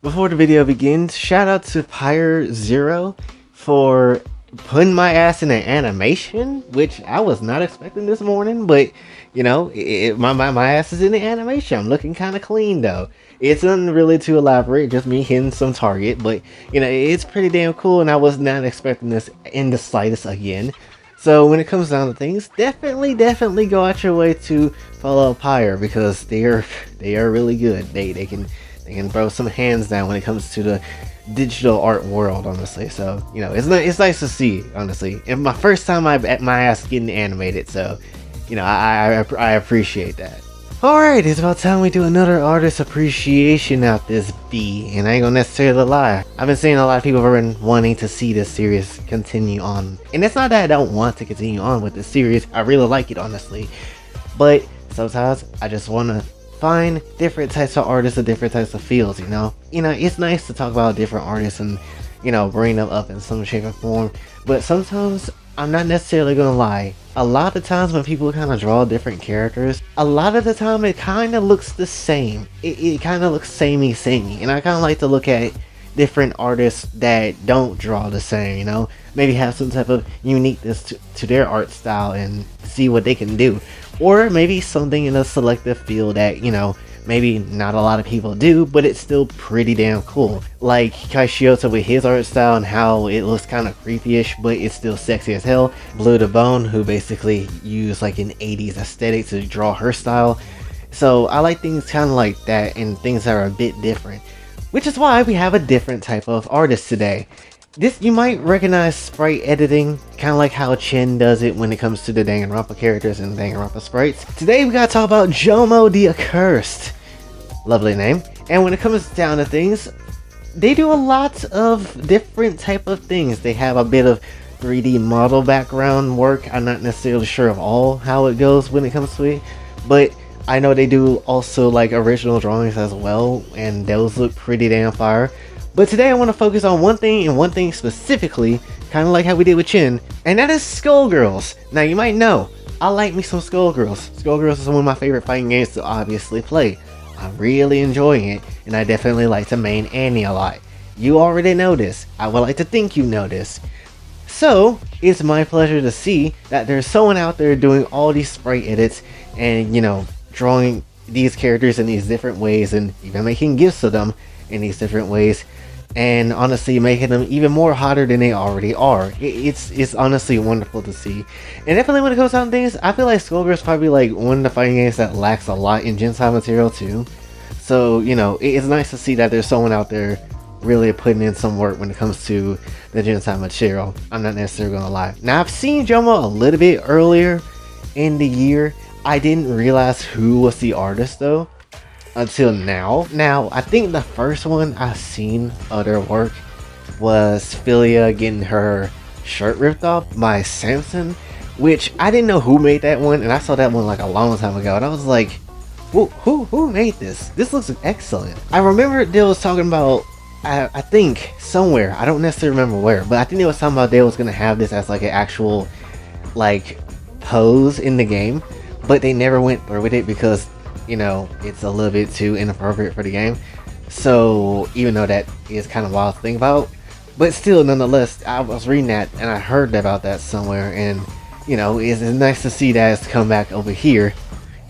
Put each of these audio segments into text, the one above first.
Before the video begins, shout out to Pyre Zero for putting my ass in an animation, which I was not expecting this morning, but you know, my ass is in the animation. I'm looking kind of clean though. It's nothing really too elaborate, just me hitting some target, but you know, it's pretty damn cool, and I was not expecting this in the slightest again. So when it comes down to things, definitely go out your way to follow Pyre because they are really good. They can throw some hands down when it comes to the digital art world, honestly. So you know, it's nice to see, honestly. And my first time at my ass getting animated, so you know, I appreciate that. Alright, it's about time we do another artist appreciation out this B, and I ain't gonna necessarily lie. I've been seeing a lot of people have been wanting to see this series continue on. And it's not that I don't want to continue on with this series, I really like it, honestly. But sometimes I just wanna find different types of artists and different types of fields, you know? You know, it's nice to talk about different artists and, you know, bring them up in some shape or form. But sometimes, I'm not necessarily gonna lie, a lot of times when people kind of draw different characters, a lot of the time it kind of looks the same. It kind of looks samey. And I kind of like to look at different artists that don't draw the same, you know? Maybe have some type of uniqueness to their art style and see what they can do. Or maybe something in a selective field that, you know, maybe not a lot of people do, but it's still pretty damn cool. Like Kaishioto with his art style and how it looks kind of creepy-ish, but it's still sexy as hell. Blue the Bone, who basically used like an 80s aesthetic to draw her style. So I like things kind of like that and things that are a bit different. Which is why we have a different type of artist today. This, you might recognize sprite editing, kind of like how Chen does it when it comes to the Danganronpa characters and Danganronpa sprites. Today we gotta talk about Jomo the Accursed. Lovely name. And when it comes down to things, they do a lot of different type of things. They have a bit of 3D model background work. I'm not necessarily sure of all how it goes when it comes to it, but I know they do also like original drawings as well, and those look pretty damn fire. But today I want to focus on one thing, and one thing specifically, kind of like how we did with Chin, and that is SkullGirls. Now you might know, I like me some SkullGirls. SkullGirls is one of my favorite fighting games to obviously play. I'm really enjoying it, and I definitely like to main Annie a lot. You already know this. I would like to think you know this. So, it's my pleasure to see that there's someone out there doing all these sprite edits and, you know, drawing these characters in these different ways and even making gifts of them in these different ways, and honestly making them even more hotter than they already are. It's honestly wonderful to see. And definitely when it comes down to things, I feel like SkullGirls is probably like one of the fighting games that lacks a lot in Gensai material too. So, you know, it's nice to see that there's someone out there really putting in some work when it comes to the Gensai material. I'm not necessarily gonna lie. Now I've seen Jomo a little bit earlier in the year. I didn't realize who was the artist though until now. Now I think the first one I've seen of their work was Philia getting her shirt ripped off by Samson, which I didn't know who made that one, and I saw that one like a long time ago, and I was like, who made this? This looks excellent. I remember they was talking about, I think somewhere, I don't necessarily remember where, but I think they was talking about they was gonna have this as like an actual like pose in the game, but they never went through with it because, you know, it's a little bit too inappropriate for the game. So even though that is kind of wild to think about, but still nonetheless, I was reading that and I heard about that somewhere, and you know, it's nice to see that it's come back over here.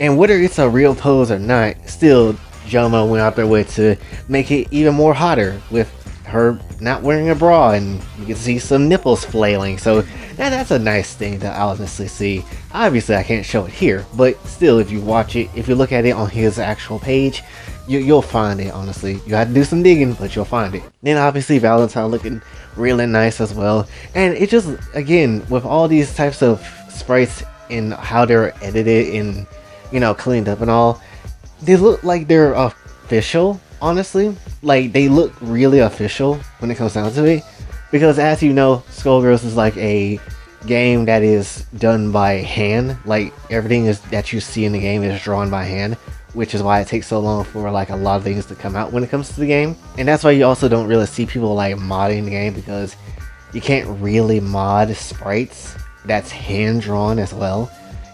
And whether it's a real pose or not, still Jomo went out their way to make it even more hotter with her not wearing a bra, and you can see some nipples flailing. So that's a nice thing to honestly see. Obviously I can't show it here, but still, if you watch it, if you look at it on his actual page, you'll find it. Honestly, you have to do some digging, but you'll find it. Then obviously Valentine looking really nice as well, and it just, again, with all these types of sprites and how they're edited and, you know, cleaned up and all, they look like they're official. Honestly, like they look really official when it comes down to it, because as you know, SkullGirls is like a game that is done by hand. Like everything is that you see in the game is drawn by hand, which is why it takes so long for like a lot of things to come out when it comes to the game. And that's why you also don't really see people like modding the game, because you can't really mod sprites that's hand drawn as well.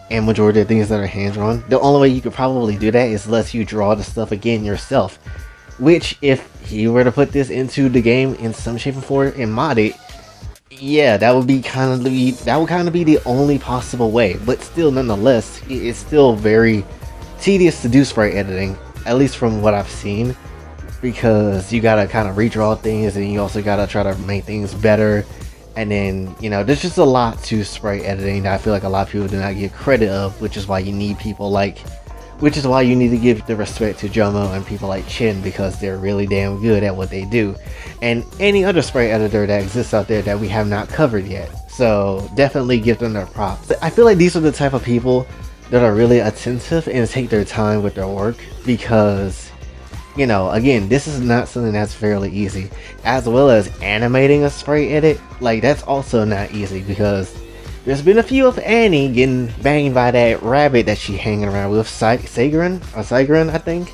And majority of things that are hand drawn, the only way you could probably do that is let you draw the stuff again yourself, which if he were to put this into the game in some shape or form and mod it, yeah, that would kind of be the only possible way. But still, nonetheless, it's still very tedious to do sprite editing, at least from what I've seen, because you gotta kind of redraw things, and you also gotta try to make things better. And then, you know, there's just a lot to sprite editing that I feel like a lot of people do not give credit of, which is why you need people like, which is why you need to give the respect to Jomo and people like Chin, because they're really damn good at what they do, and any other sprite editor that exists out there that we have not covered yet. So definitely give them their props. I feel like these are the type of people that are really attentive and take their time with their work, because, you know, again, this is not something that's fairly easy, as well as animating a sprite edit. Like, that's also not easy, because there's been a few of Annie getting banged by that rabbit that she hanging around with, Sagran, I think.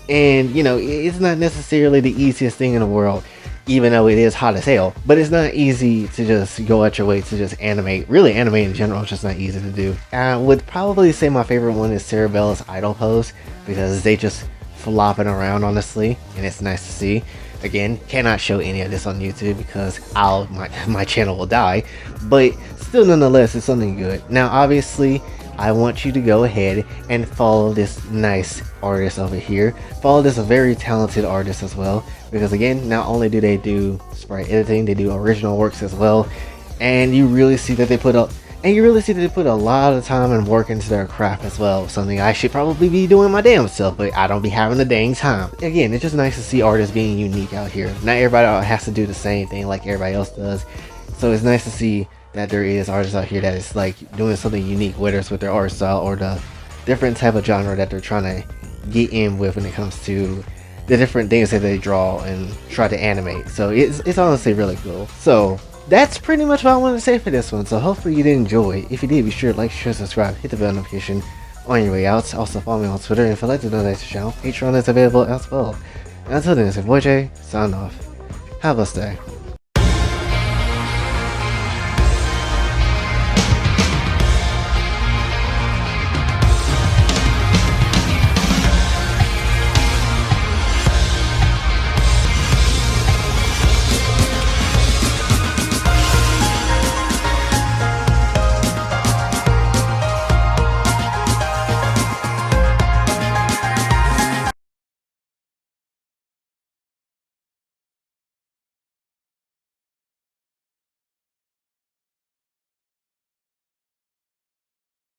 And, you know, it's not necessarily the easiest thing in the world, even though it is hot as hell. But it's not easy to just go out your way to just animate. Really, animate in general is just not easy to do. I would probably say my favorite one is Cerebella's idle pose, because they just flopping around, honestly, and it's nice to see. Again, cannot show any of this on YouTube because my channel will die, but still, nonetheless, it's something good. Now, obviously, I want you to go ahead and follow this nice artist over here. Follow this very talented artist as well, because again, not only do they do sprite editing, they do original works as well, and you really see that they put up. And you really see that they put a lot of time and work into their craft as well. Something I should probably be doing my damn self, but I don't be having the dang time. Again, it's just nice to see artists being unique out here. Not everybody has to do the same thing like everybody else does. So it's nice to see that there is artists out here that is like doing something unique, whether it's with their art style or the different type of genre that they're trying to get in with when it comes to the different things that they draw and try to animate. So it's honestly really cool. So that's pretty much what I wanted to say for this one. So hopefully you did enjoy. If you did, be sure to like, share, subscribe, hit the bell notification on your way out. Also follow me on Twitter, and if you'd like to donate to the channel, Patreon is available as well. And until then, it's your boy Jay, sign off. Have a blessed day.